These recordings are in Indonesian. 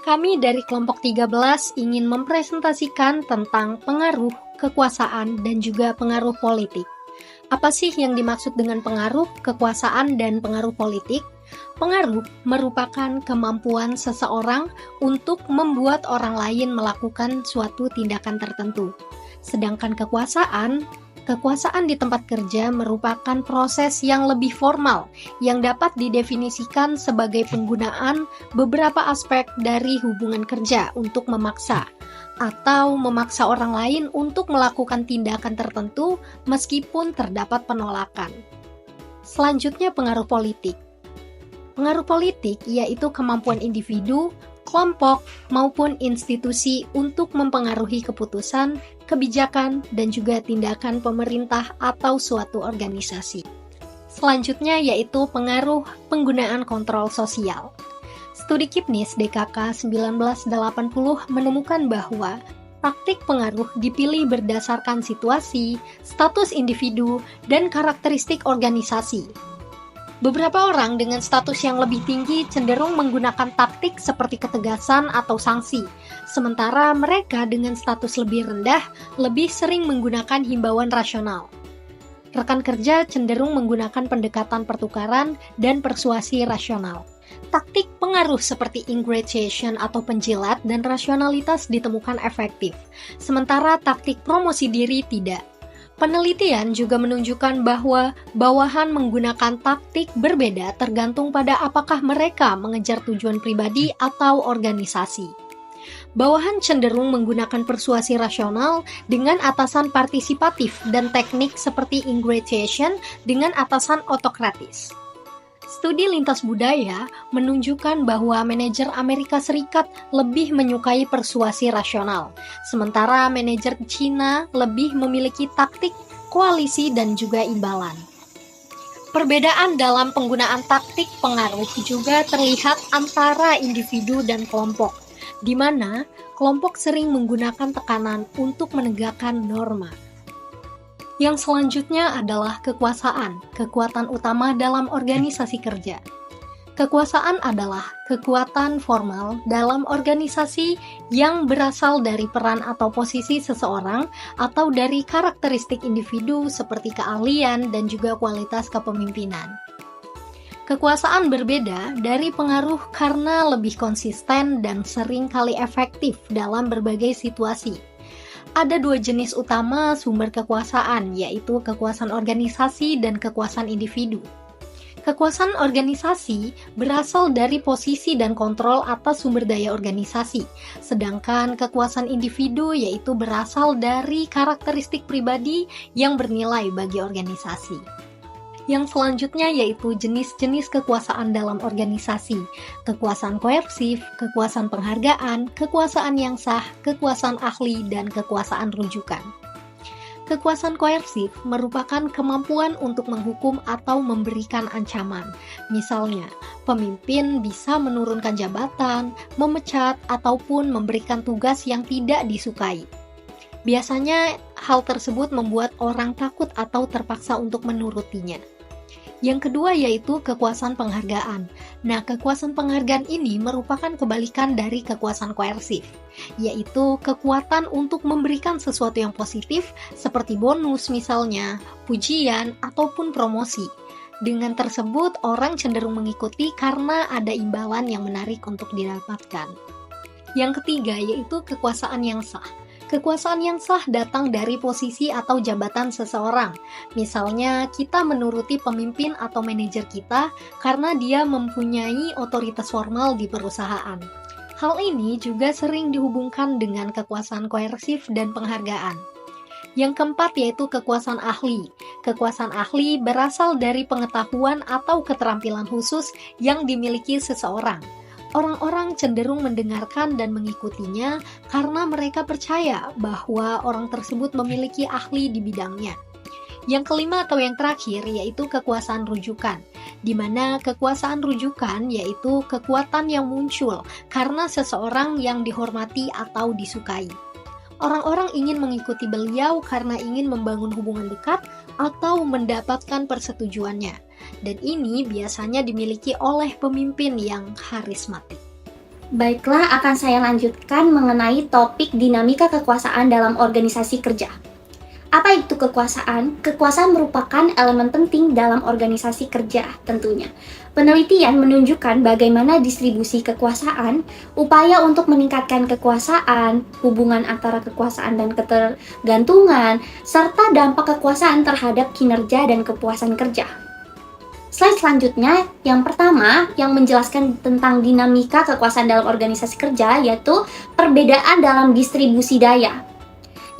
Kami dari kelompok 13 ingin mempresentasikan tentang pengaruh, kekuasaan, dan juga pengaruh politik. Apa sih yang dimaksud dengan pengaruh, kekuasaan, dan pengaruh politik? Pengaruh merupakan kemampuan seseorang untuk membuat orang lain melakukan suatu tindakan tertentu. Sedangkan kekuasaan di tempat kerja merupakan proses yang lebih formal yang dapat didefinisikan sebagai penggunaan beberapa aspek dari hubungan kerja untuk memaksa atau memaksa orang lain untuk melakukan tindakan tertentu meskipun terdapat penolakan. Selanjutnya, pengaruh politik. Pengaruh politik yaitu kemampuan individu, kelompok, maupun institusi untuk mempengaruhi keputusan, kebijakan, dan juga tindakan pemerintah atau suatu organisasi. Selanjutnya yaitu pengaruh penggunaan kontrol sosial. Studi Kipnis DKK 1980 menemukan bahwa taktik pengaruh dipilih berdasarkan situasi, status individu, dan karakteristik organisasi. Beberapa orang dengan status yang lebih tinggi cenderung menggunakan taktik seperti ketegasan atau sanksi, sementara mereka dengan status lebih rendah lebih sering menggunakan himbauan rasional. Rekan kerja cenderung menggunakan pendekatan pertukaran dan persuasi rasional. Taktik pengaruh seperti ingratiation atau penjilat dan rasionalitas ditemukan efektif, sementara taktik promosi diri tidak. Penelitian juga menunjukkan bahwa bawahan menggunakan taktik berbeda tergantung pada apakah mereka mengejar tujuan pribadi atau organisasi. Bawahan cenderung menggunakan persuasi rasional dengan atasan partisipatif dan teknik seperti ingratiation dengan atasan otokratis. Studi lintas budaya menunjukkan bahwa manajer Amerika Serikat lebih menyukai persuasi rasional, sementara manajer Cina lebih memiliki taktik, koalisi, dan juga imbalan. Perbedaan dalam penggunaan taktik pengaruh juga terlihat antara individu dan kelompok, di mana kelompok sering menggunakan tekanan untuk menegakkan norma. Yang selanjutnya adalah kekuasaan, kekuatan utama dalam organisasi kerja. Kekuasaan adalah kekuatan formal dalam organisasi yang berasal dari peran atau posisi seseorang atau dari karakteristik individu seperti keahlian dan juga kualitas kepemimpinan. Kekuasaan berbeda dari pengaruh karena lebih konsisten dan sering kali efektif dalam berbagai situasi. Ada dua jenis utama sumber kekuasaan, yaitu kekuasaan organisasi dan kekuasaan individu. Kekuasaan organisasi berasal dari posisi dan kontrol atas sumber daya organisasi, sedangkan kekuasaan individu yaitu berasal dari karakteristik pribadi yang bernilai bagi organisasi. Yang selanjutnya yaitu jenis-jenis kekuasaan dalam organisasi, kekuasaan koersif, kekuasaan penghargaan, kekuasaan yang sah, kekuasaan ahli, dan kekuasaan rujukan. Kekuasaan koersif merupakan kemampuan untuk menghukum atau memberikan ancaman. Misalnya, pemimpin bisa menurunkan jabatan, memecat, ataupun memberikan tugas yang tidak disukai. Biasanya, hal tersebut membuat orang takut atau terpaksa untuk menurutinya. Yang kedua yaitu kekuasaan penghargaan. Nah, kekuasaan penghargaan ini merupakan kebalikan dari kekuasaan koersif, yaitu kekuatan untuk memberikan sesuatu yang positif seperti bonus misalnya, pujian, ataupun promosi. Dengan tersebut, orang cenderung mengikuti karena ada imbalan yang menarik untuk didapatkan. Yang ketiga yaitu kekuasaan yang sah. Kekuasaan yang sah datang dari posisi atau jabatan seseorang. Misalnya, kita menuruti pemimpin atau manajer kita karena dia mempunyai otoritas formal di perusahaan. Hal ini juga sering dihubungkan dengan kekuasaan koersif dan penghargaan. Yang keempat yaitu kekuasaan ahli. Kekuasaan ahli berasal dari pengetahuan atau keterampilan khusus yang dimiliki seseorang. Orang-orang cenderung mendengarkan dan mengikutinya karena mereka percaya bahwa orang tersebut memiliki ahli di bidangnya. Yang kelima atau yang terakhir yaitu kekuasaan rujukan, di mana kekuasaan rujukan yaitu kekuatan yang muncul karena seseorang yang dihormati atau disukai. Orang-orang ingin mengikuti beliau karena ingin membangun hubungan dekat atau mendapatkan persetujuannya. Dan ini biasanya dimiliki oleh pemimpin yang karismatik. Baiklah, akan saya lanjutkan mengenai topik dinamika kekuasaan dalam organisasi kerja. Apa itu kekuasaan? Kekuasaan merupakan elemen penting dalam organisasi kerja tentunya. Penelitian menunjukkan bagaimana distribusi kekuasaan, upaya untuk meningkatkan kekuasaan, hubungan antara kekuasaan dan ketergantungan, serta dampak kekuasaan terhadap kinerja dan kepuasan kerja. Slide selanjutnya, yang pertama yang menjelaskan tentang dinamika kekuasaan dalam organisasi kerja yaitu perbedaan dalam distribusi daya.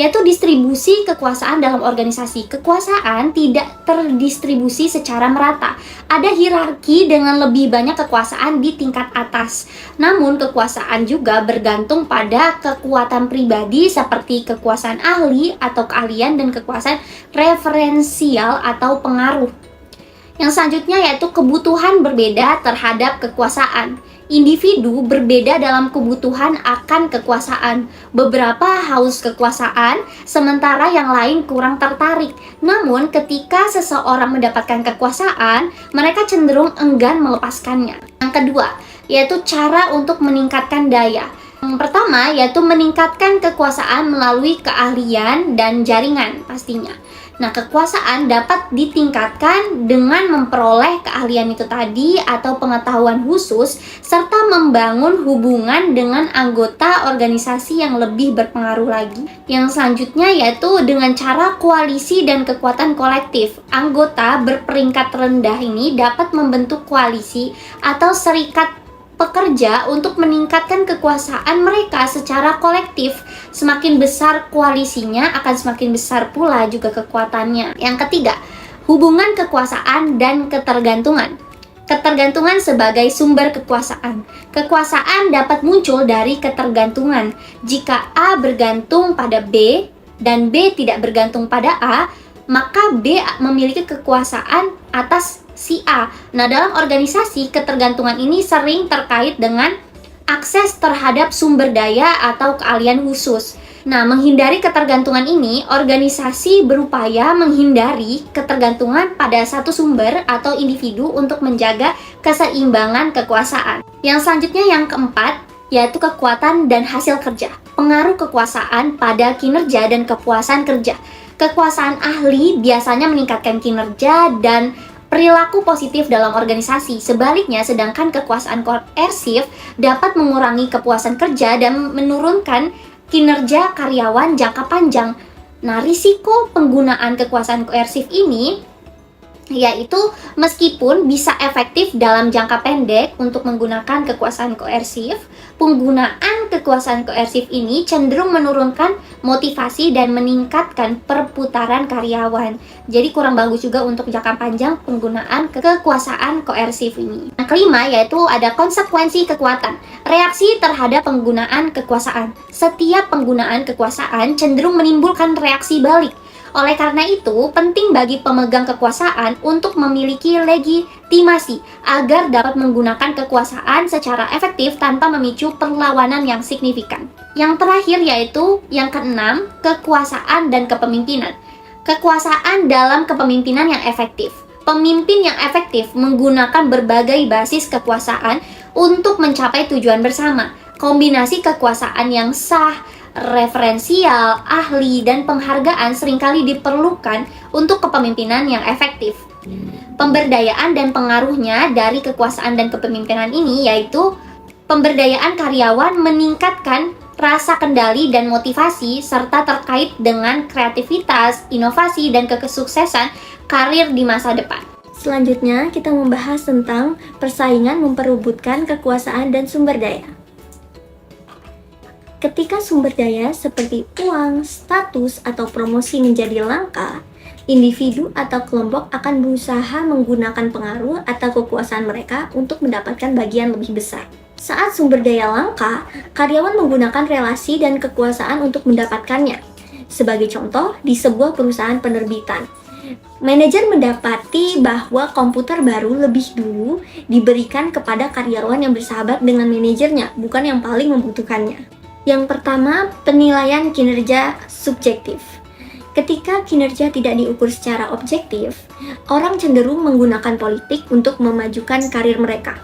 Yaitu distribusi kekuasaan dalam organisasi. Kekuasaan tidak terdistribusi secara merata. Ada hierarki dengan lebih banyak kekuasaan di tingkat atas. Namun kekuasaan juga bergantung pada kekuatan pribadi seperti kekuasaan ahli atau keahlian dan kekuasaan referensial atau pengaruh. Yang selanjutnya yaitu kebutuhan berbeda terhadap kekuasaan. Individu berbeda dalam kebutuhan akan kekuasaan. Beberapa haus kekuasaan, sementara yang lain kurang tertarik. Namun, ketika seseorang mendapatkan kekuasaan, mereka cenderung enggan melepaskannya. Yang kedua, yaitu cara untuk meningkatkan daya. Yang pertama, yaitu meningkatkan kekuasaan melalui keahlian dan jaringan pastinya. Nah, kekuasaan dapat ditingkatkan dengan memperoleh keahlian itu tadi atau pengetahuan khusus serta membangun hubungan dengan anggota organisasi yang lebih berpengaruh lagi. Yang selanjutnya yaitu dengan cara koalisi dan kekuatan kolektif. Anggota berperingkat rendah ini dapat membentuk koalisi atau serikat pekerja untuk meningkatkan kekuasaan mereka secara kolektif. Semakin besar koalisinya, akan semakin besar pula juga kekuatannya. Yang ketiga, hubungan kekuasaan dan ketergantungan. Ketergantungan sebagai sumber kekuasaan. Kekuasaan dapat muncul dari ketergantungan. Jika A bergantung pada B dan B tidak bergantung pada A, maka B memiliki kekuasaan atas si A. Nah, dalam organisasi, ketergantungan ini sering terkait dengan akses terhadap sumber daya atau keahlian khusus. Nah, menghindari ketergantungan ini, organisasi berupaya menghindari ketergantungan pada satu sumber atau individu untuk menjaga keseimbangan kekuasaan. Yang selanjutnya yang keempat, yaitu kekuatan dan hasil kerja. Pengaruh kekuasaan pada kinerja dan kepuasan kerja. Kekuasaan ahli biasanya meningkatkan kinerja dan perilaku positif dalam organisasi. Sebaliknya, sedangkan kekuasaan koersif dapat mengurangi kepuasan kerja dan menurunkan kinerja karyawan jangka panjang. Nah, risiko penggunaan kekuasaan koersif ini yaitu meskipun bisa efektif dalam jangka pendek untuk menggunakan kekuasaan koersif, penggunaan kekuasaan koersif ini cenderung menurunkan motivasi dan meningkatkan perputaran karyawan. Jadi kurang bagus juga untuk jangka panjang penggunaan kekuasaan koersif ini. Yang kelima yaitu ada konsekuensi kekuatan. Reaksi terhadap penggunaan kekuasaan. Setiap penggunaan kekuasaan cenderung menimbulkan reaksi balik. Oleh karena itu, penting bagi pemegang kekuasaan untuk memiliki legitimasi agar dapat menggunakan kekuasaan secara efektif tanpa memicu perlawanan yang signifikan. Yang terakhir yaitu yang keenam, kekuasaan dan kepemimpinan. Kekuasaan dalam kepemimpinan yang efektif. Pemimpin yang efektif menggunakan berbagai basis kekuasaan untuk mencapai tujuan bersama. Kombinasi kekuasaan yang sah, referensial, ahli, dan penghargaan seringkali diperlukan untuk kepemimpinan yang efektif. Pemberdayaan dan pengaruhnya dari kekuasaan dan kepemimpinan ini yaitu pemberdayaan karyawan meningkatkan rasa kendali dan motivasi serta terkait dengan kreativitas, inovasi, dan kesuksesan karir di masa depan. Selanjutnya, kita membahas tentang persaingan memperebutkan kekuasaan dan sumber daya. Ketika sumber daya seperti uang, status, atau promosi menjadi langka, individu atau kelompok akan berusaha menggunakan pengaruh atau kekuasaan mereka untuk mendapatkan bagian lebih besar. Saat sumber daya langka, karyawan menggunakan relasi dan kekuasaan untuk mendapatkannya. Sebagai contoh, di sebuah perusahaan penerbitan, manajer mendapati bahwa komputer baru lebih dulu diberikan kepada karyawan yang bersahabat dengan manajernya, bukan yang paling membutuhkannya. Yang pertama, penilaian kinerja subjektif. Ketika kinerja tidak diukur secara objektif, orang cenderung menggunakan politik untuk memajukan karir mereka.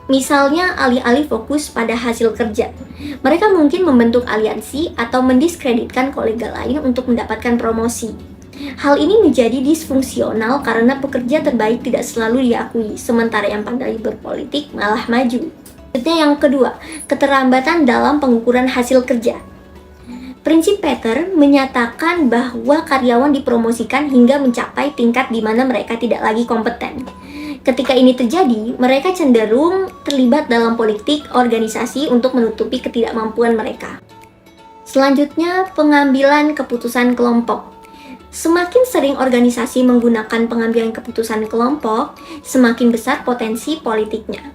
Misalnya alih-alih fokus pada hasil kerja. Mereka mungkin membentuk aliansi atau mendiskreditkan kolega lain untuk mendapatkan promosi. Hal ini menjadi disfungsional karena pekerja terbaik tidak selalu diakui, sementara yang pandai berpolitik malah maju. Selanjutnya yang kedua, keterlambatan dalam pengukuran hasil kerja. Prinsip Peter menyatakan bahwa karyawan dipromosikan hingga mencapai tingkat di mana mereka tidak lagi kompeten. Ketika ini terjadi, mereka cenderung terlibat dalam politik organisasi untuk menutupi ketidakmampuan mereka. Selanjutnya, pengambilan keputusan kelompok. Semakin sering organisasi menggunakan pengambilan keputusan kelompok, semakin besar potensi politiknya.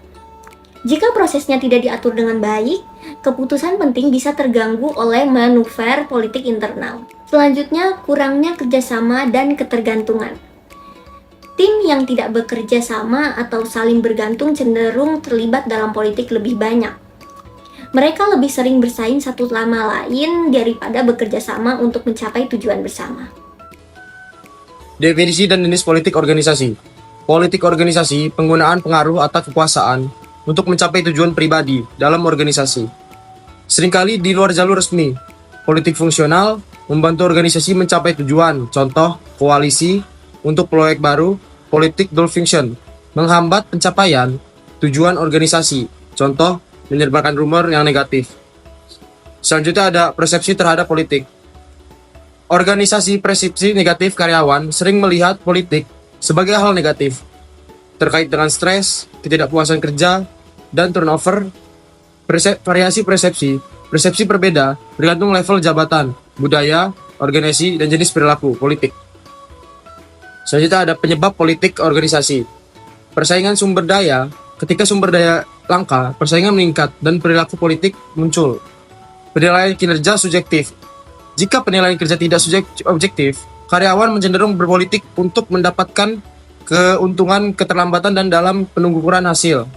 Jika prosesnya tidak diatur dengan baik, keputusan penting bisa terganggu oleh manuver politik internal. Selanjutnya, kurangnya kerjasama dan ketergantungan. Tim yang tidak bekerja sama atau saling bergantung cenderung terlibat dalam politik lebih banyak. Mereka lebih sering bersaing satu sama lain daripada bekerja sama untuk mencapai tujuan bersama. Definisi dan jenis politik organisasi. Politik organisasi, penggunaan pengaruh atau kekuasaan untuk mencapai tujuan pribadi dalam organisasi. Seringkali di luar jalur resmi. Politik fungsional membantu organisasi mencapai tujuan, contoh koalisi untuk proyek baru. Politik dual function menghambat pencapaian tujuan organisasi, contoh menyebarkan rumor yang negatif. Selanjutnya ada persepsi terhadap politik. Organisasi persepsi negatif karyawan sering melihat politik sebagai hal negatif terkait dengan stres, ketidakpuasan kerja, dan turnover. Variasi persepsi berbeda bergantung level jabatan, budaya, organisasi, dan jenis perilaku politik. Selanjutnya ada penyebab politik organisasi. Persaingan sumber daya. Ketika sumber daya langka, persaingan meningkat dan perilaku politik muncul. Penilaian kinerja subjektif. Jika penilaian kerja tidak objektif, karyawan cenderung berpolitik untuk mendapatkan keuntungan, keterlambatan, dan dalam pengukuran hasil.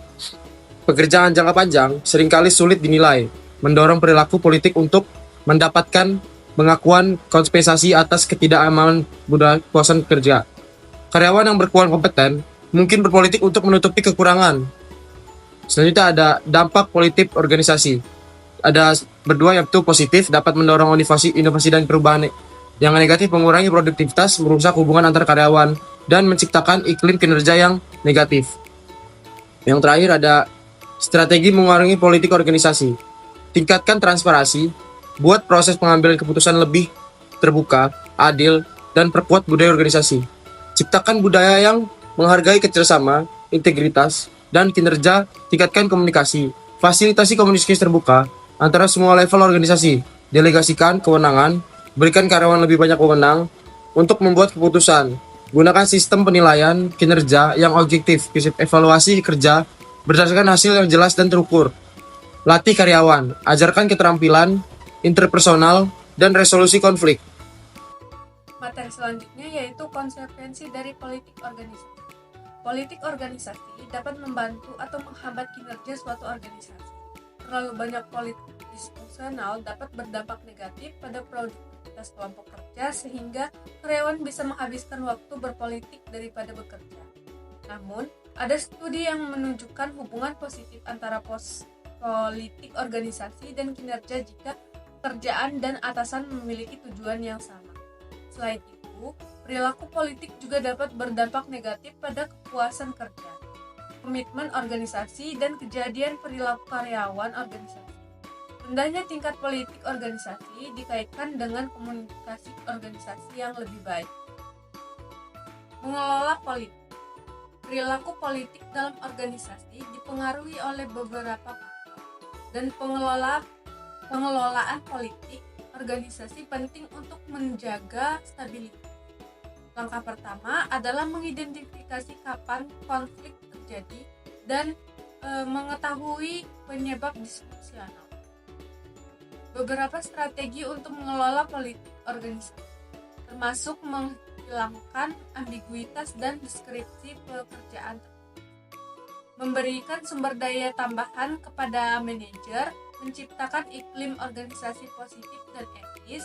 Pekerjaan jangka panjang seringkali sulit dinilai, mendorong perilaku politik untuk mendapatkan pengakuan kompensasi atas ketidakamanan kepuasan kerja. Karyawan yang berkurang kompeten mungkin berpolitik untuk menutupi kekurangan. Selanjutnya ada dampak politik organisasi. Ada berdua, yaitu positif dapat mendorong inovasi dan perubahan. Yang negatif mengurangi produktivitas, merusak hubungan antar karyawan, dan menciptakan iklim kinerja yang negatif. Yang terakhir ada strategi mengurangi politik organisasi. Tingkatkan transparansi, buat proses pengambilan keputusan lebih terbuka, adil, dan perkuat budaya organisasi. Ciptakan budaya yang menghargai kerjasama, integritas, dan kinerja. Tingkatkan komunikasi. Fasilitasi komunikasi terbuka antara semua level organisasi. Delegasikan kewenangan. Berikan karyawan lebih banyak wewenang untuk membuat keputusan. Gunakan sistem penilaian kinerja yang objektif. Evaluasi kerja berdasarkan hasil yang jelas dan terukur. Latih karyawan. Ajarkan keterampilan interpersonal dan resolusi konflik. Materi selanjutnya yaitu konsekuensi dari politik organisasi. Politik organisasi dapat membantu atau menghambat kinerja suatu organisasi. Terlalu banyak politik disfungsional dapat berdampak negatif pada produktivitas kelompok kerja sehingga karyawan bisa menghabiskan waktu berpolitik daripada bekerja. Namun, ada studi yang menunjukkan hubungan positif antara politik organisasi dan kinerja jika pekerjaan dan atasan memiliki tujuan yang sama. Selain itu, perilaku politik juga dapat berdampak negatif pada kepuasan kerja, komitmen organisasi, dan kejadian perilaku karyawan organisasi. Rendahnya tingkat politik organisasi dikaitkan dengan komunikasi organisasi yang lebih baik. Mengelola politik. Perilaku politik dalam organisasi dipengaruhi oleh beberapa faktor, dan pengelolaan politik organisasi penting untuk menjaga stabilitas. Langkah pertama adalah mengidentifikasi kapan konflik terjadi dan mengetahui penyebab disfungsional. Beberapa strategi untuk mengelola politik organisasi, termasuk menghilangkan ambiguitas dan deskripsi pekerjaan, memberikan sumber daya tambahan kepada manajer, menciptakan iklim organisasi positif dan etis,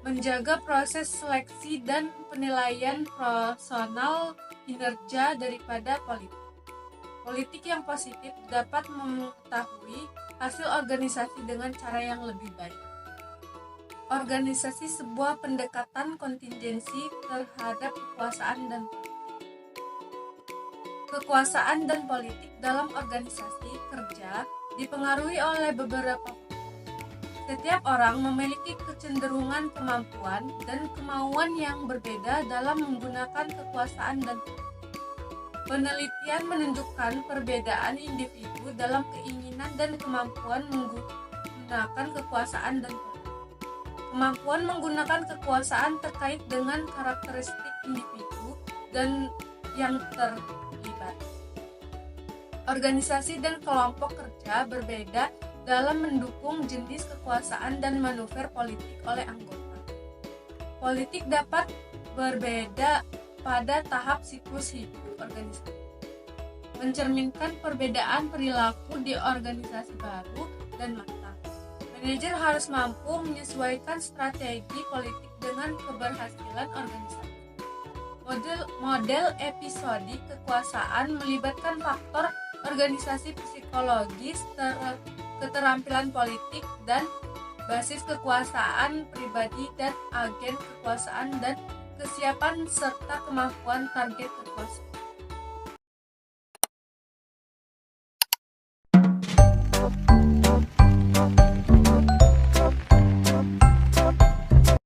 menjaga proses seleksi dan penilaian personal kinerja daripada politik. Politik yang positif dapat mengetahui hasil organisasi dengan cara yang lebih baik. Organisasi sebuah pendekatan kontingensi terhadap kekuasaan dan politik dalam organisasi kerja dipengaruhi oleh beberapa faktor. Setiap orang memiliki kecenderungan, kemampuan, dan kemauan yang berbeda dalam menggunakan kekuasaan dan politik. Penelitian menunjukkan perbedaan individu dalam keinginan dan kemampuan menggunakan kekuasaan dan politik. Kemampuan menggunakan kekuasaan terkait dengan karakteristik individu dan yang terlibat. Organisasi dan kelompok kerja berbeda dalam mendukung jenis kekuasaan dan manuver politik oleh anggota. Politik dapat berbeda pada tahap siklus hidup organisasi, mencerminkan perbedaan perilaku di organisasi baru dan matang. Manajer harus mampu menyesuaikan strategi politik dengan keberhasilan organisasi. Model episodik kekuasaan melibatkan faktor organisasi psikologis, keterampilan politik, dan basis kekuasaan pribadi dan agen kekuasaan dan kesiapan serta kemampuan target kekuasaan.